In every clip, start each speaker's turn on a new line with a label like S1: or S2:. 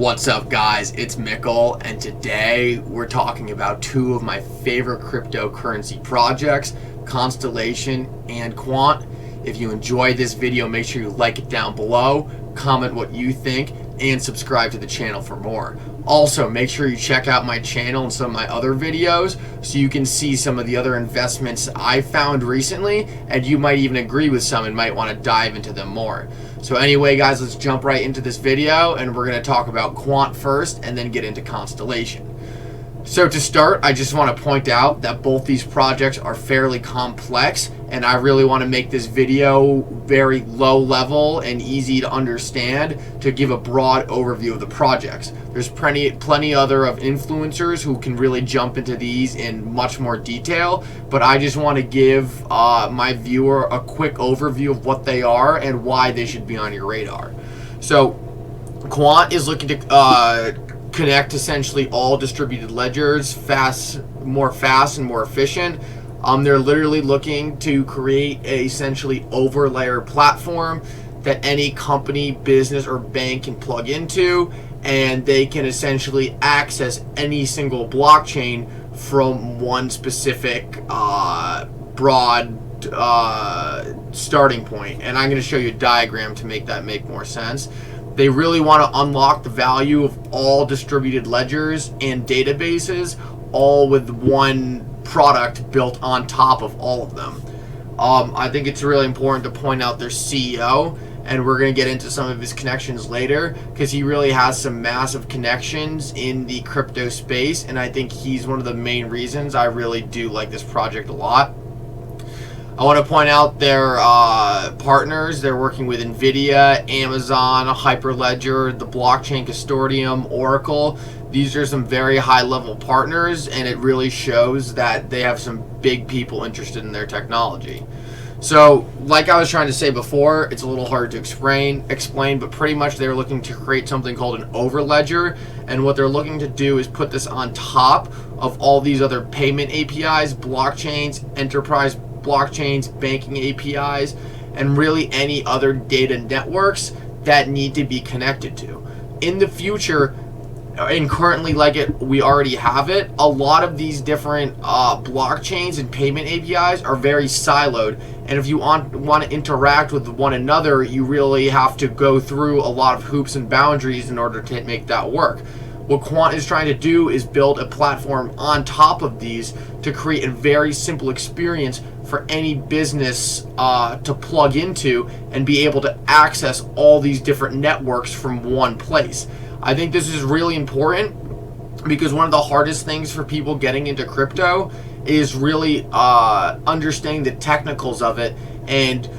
S1: What's up, guys? It's Mikkel, and today we're talking about two of my favorite cryptocurrency projects, Constellation and Quant. If you enjoyed this video, make sure you like it down below, comment what you think, and subscribe to the channel for more. Also, make sure you check out my channel and some of my other videos so you can see some of the other investments I found recently, and you might even agree with some and might want to dive into them more. So anyway, guys, let's jump right into this video, and we're going to talk about Quant first and then get into Constellation. So to start, I just want to point out that both these projects are fairly complex, and I really want to make this video very low level and easy to understand to give a broad overview of the projects. There's plenty other of influencers who can really jump into these in much more detail, but I just want to give my viewer a quick overview of what they are and why they should be on your radar. So Quant is looking to connect essentially all distributed ledgers more fast and more efficient. They're literally looking to create a essentially overlayer platform that any company, business, or bank can plug into, and they can essentially access any single blockchain from one specific broad starting point. And I'm going to show you a diagram to make that make more sense. They really want to unlock the value of all distributed ledgers and databases, all with one product built on top of all of them. I think it's really important to point out their CEO, and we're going to get into some of his connections later, because he really has some massive connections in the crypto space, and I think he's one of the main reasons I really do like this project a lot. I want to point out their partners. They're working with NVIDIA, Amazon, Hyperledger, the Blockchain Consortium, Oracle. These are some very high-level partners, and it really shows that they have some big people interested in their technology. So, like I was trying to say before, it's a little hard to explain, but pretty much they're looking to create something called an overledger, and what they're looking to do is put this on top of all these other payment APIs, blockchains, enterprise blockchains, banking APIs, and really any other data networks that need to be connected to. In the future, and currently we already have it, a lot of these different blockchains and payment APIs are very siloed, and if you want to interact with one another, you really have to go through a lot of hoops and boundaries in order to make that work. What Quant is trying to do is build a platform on top of these to create a very simple experience for any business to plug into and be able to access all these different networks from one place. I think this is really important because one of the hardest things for people getting into crypto is really understanding the technicals of it and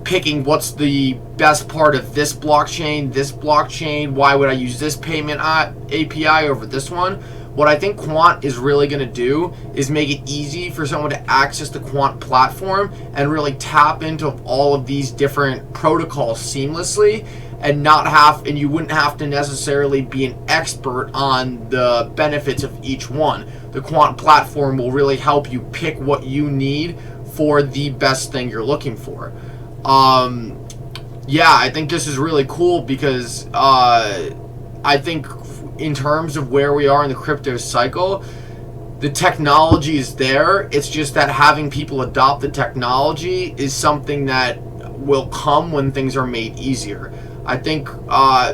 S1: picking what's the best part of this blockchain, why would I use this payment API over this one. What I think Quant is really going to do is make it easy for someone to access the Quant platform and really tap into all of these different protocols seamlessly, and you wouldn't have to necessarily be an expert on the benefits of each one. The Quant platform will really help you pick what you need for the best thing you're looking for. Yeah, I think this is really cool because I think in terms of where we are in the crypto cycle, the technology is there. It's just that having people adopt the technology is something that will come when things are made easier. I think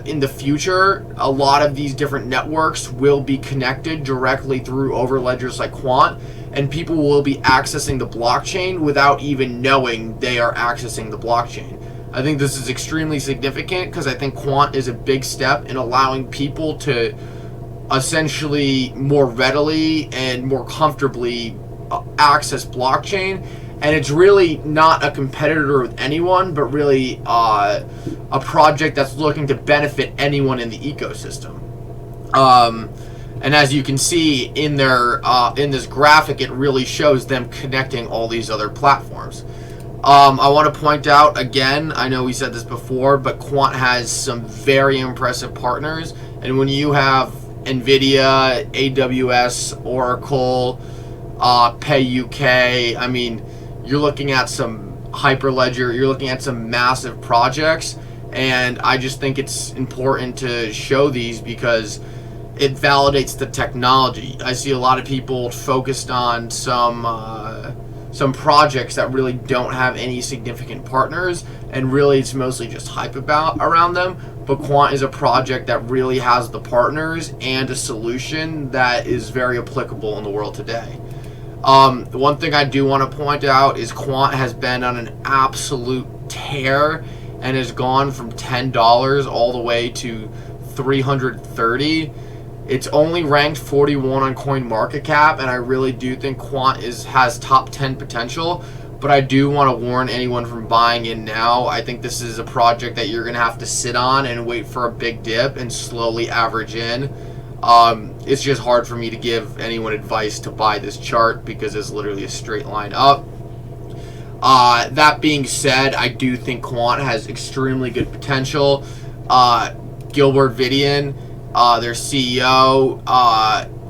S1: in the future, a lot of these different networks will be connected directly through overledgers like Quant, and people will be accessing the blockchain without even knowing they are accessing the blockchain. I think this is extremely significant because I think Quant is a big step in allowing people to essentially more readily and more comfortably access blockchain. And it's really not a competitor with anyone, but really a project that's looking to benefit anyone in the ecosystem. And as you can see in this graphic, it really shows them connecting all these other platforms. I want to point out again, I know we said this before, but Quant has some very impressive partners. And when you have NVIDIA, AWS, Oracle, PayUK, I mean, you're looking at some Hyperledger, you're looking at some massive projects, And I just think it's important to show these because it validates the technology. I see a lot of people focused on some projects that really don't have any significant partners, and really it's mostly just hype around them. But Quant is a project that really has the partners and a solution that is very applicable in the world today. One thing I do want to point out is Quant has been on an absolute tear and has gone from $10 all the way to $330. It's only ranked 41 on CoinMarketCap, and I really do think Quant has top 10 potential. But I do want to warn anyone from buying in now. I think this is a project that you're going to have to sit on and wait for a big dip and slowly average in. It's just hard for me to give anyone advice to buy this chart because it's literally a straight line up. That being said, I do think Quant has extremely good potential. Gilbert Vidian, their CEO,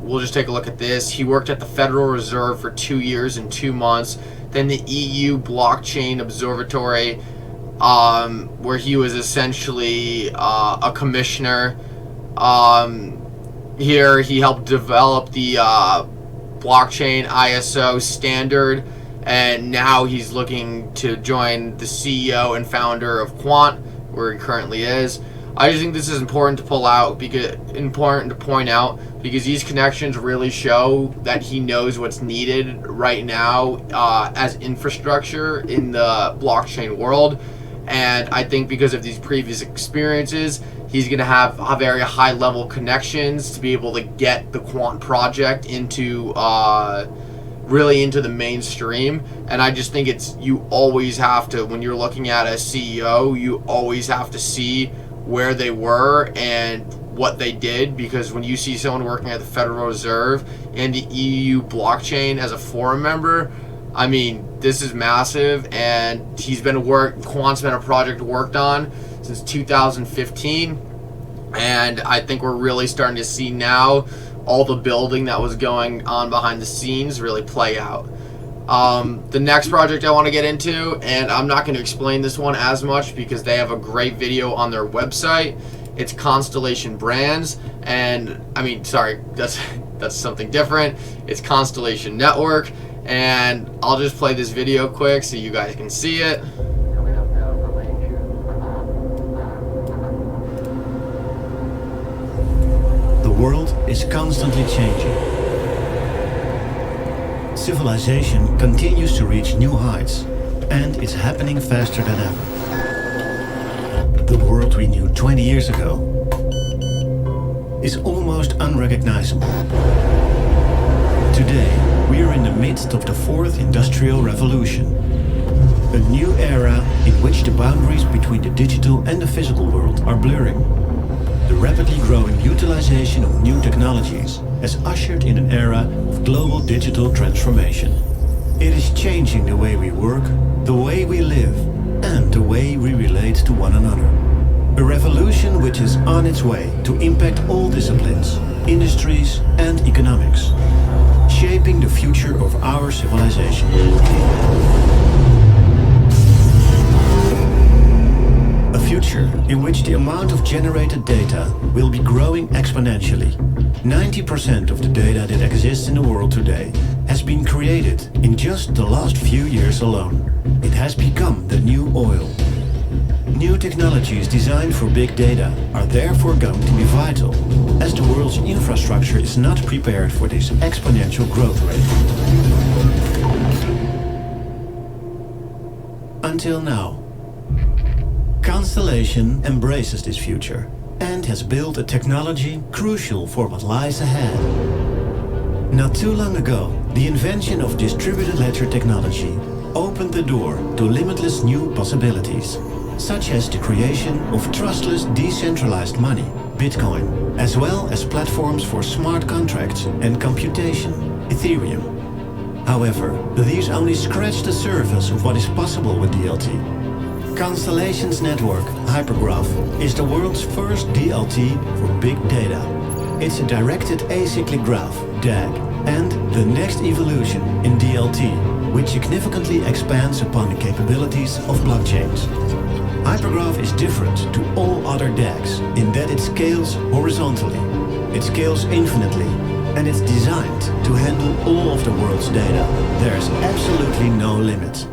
S1: we'll just take a look at this. He worked at the Federal Reserve for 2 years and 2 months. Then the EU Blockchain Observatory, where he was essentially a commissioner. Here he helped develop the blockchain ISO standard, and now he's looking to join the CEO and founder of Quant, where he currently is. I just think this is important to point out because these connections really show that he knows what's needed right now as infrastructure in the blockchain world. And I think because of these previous experiences, he's going to have a very high level connections to be able to get the Quant project into really into the mainstream. And I just think you always have to, when you're looking at a CEO, you always have to see where they were and what they did, because when you see someone working at the Federal Reserve and the EU blockchain as a forum member, I mean, this is massive. And Quant's been a project worked on since 2015, and I think we're really starting to see now all the building that was going on behind the scenes really play out. The next project I want to get into, and I'm not going to explain this one as much because they have a great video on their website. It's Constellation Brands, and that's something different. It's Constellation Network, and I'll just play this video quick so you guys can see it.
S2: The world is constantly changing. Civilization continues to reach new heights, and it's happening faster than ever. The world we knew 20 years ago is almost unrecognizable. Today, we are in the midst of the fourth industrial revolution, a new era in which the boundaries between the digital and the physical world are blurring. The rapidly growing utilization of new technologies has ushered in an era of global digital transformation. It is changing the way we work, the way we live, and the way we relate to one another. A revolution which is on its way to impact all disciplines, industries, and economics, shaping the future of our civilization. A future in which the amount of generated data will be growing exponentially. 90% of the data that exists in the world today has been created in just the last few years alone. It has become the new oil. New technologies designed for big data are therefore going to be vital, as the world's infrastructure is not prepared for this exponential growth rate. Until now. Constellation embraces this future and has built a technology crucial for what lies ahead. Not too long ago, the invention of distributed ledger technology opened the door to limitless new possibilities, such as the creation of trustless decentralized money, Bitcoin, as well as platforms for smart contracts and computation, Ethereum. However, these only scratch the surface of what is possible with DLT. Constellation's network, Hypergraph, is the world's first DLT for big data. It's a directed acyclic graph, DAG, and the next evolution in DLT, which significantly expands upon the capabilities of blockchains. Hypergraph is different to all other DAGs in that it scales horizontally, it scales infinitely, and it's designed to handle all of the world's data. There's absolutely no limit.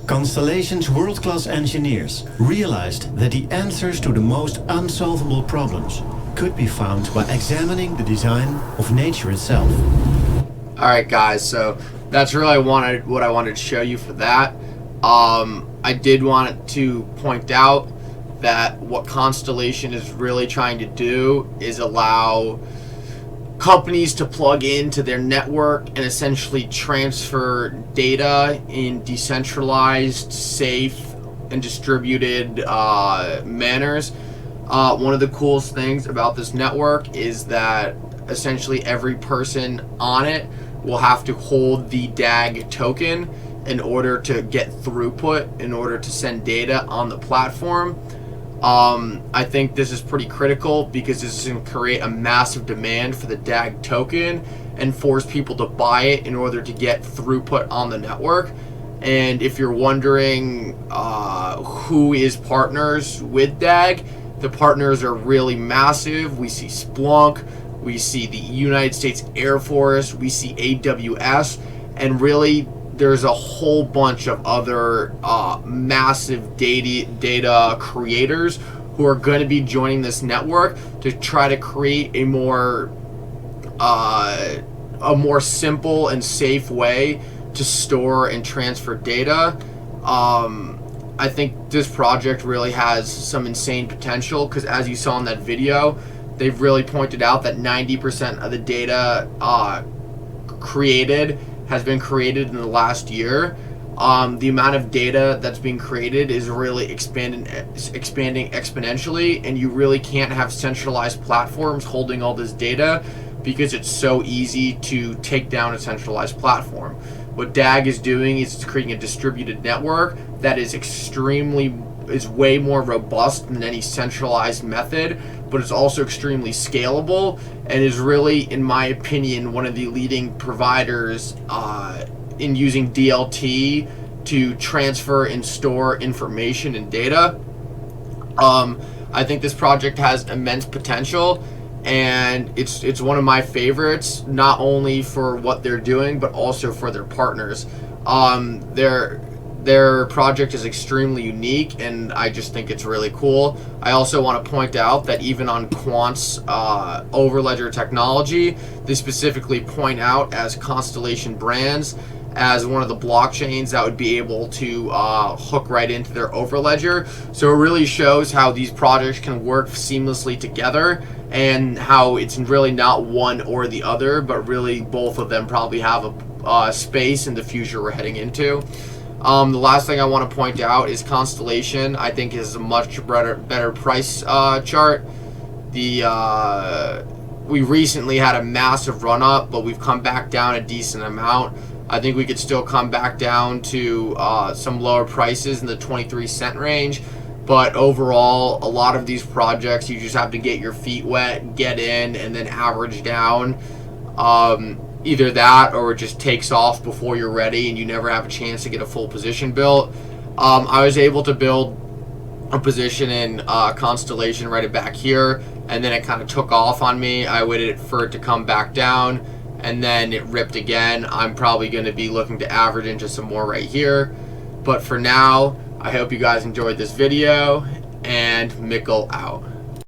S2: Constellation's world-class engineers realized that the answers to the most unsolvable problems could be found by examining the design of nature itself.
S1: Alright guys, so that's really what I wanted to show you for that. I did want to point out that what Constellation is really trying to do is allow companies to plug into their network and essentially transfer data in decentralized, safe, and distributed manners. One of the coolest things about this network is that essentially every person on it will have to hold the DAG token in order to get throughput, in order to send data on the platform. I think this is pretty critical because this is going to create a massive demand for the DAG token and force people to buy it in order to get throughput on the network. And if you're wondering who is partners with DAG, the partners are really massive. We see Splunk, we see the United States Air Force, we see AWS, and really there's a whole bunch of other massive data creators who are going to be joining this network to try to create a more simple and safe way to store and transfer data. I think this project really has some insane potential because, as you saw in that video, they've really pointed out that 90% of the data created has been created in the last year. The amount of data that's being created is really expanding exponentially, and you really can't have centralized platforms holding all this data because it's so easy to take down a centralized platform. What DAG is doing is it's creating a distributed network that is way more robust than any centralized method, but it's also extremely scalable and is really, in my opinion, one of the leading providers in using DLT to transfer and store information and data. I think this project has immense potential, and it's one of my favorites, not only for what they're doing but also for their partners. Their project is extremely unique, and I just think it's really cool. I also want to point out that even on Quant's Overledger technology, they specifically point out as Constellation Brands as one of the blockchains that would be able to hook right into their Overledger. So it really shows how these projects can work seamlessly together, and how it's really not one or the other, but really both of them probably have a space in the future we're heading into. The last thing I want to point out is Constellation, I think, is a much better price chart. We recently had a massive run up, but we've come back down a decent amount. I think we could still come back down to some lower prices in the 23-cent range. But overall, a lot of these projects, you just have to get your feet wet, get in, and then average down. Either that or it just takes off before you're ready and you never have a chance to get a full position built. I was able to build a position in Constellation right back here, and then it kind of took off on me. I waited for it to come back down, and then it ripped again. I'm probably going to be looking to average into some more right here. But for now, I hope you guys enjoyed this video, and Mikkel out.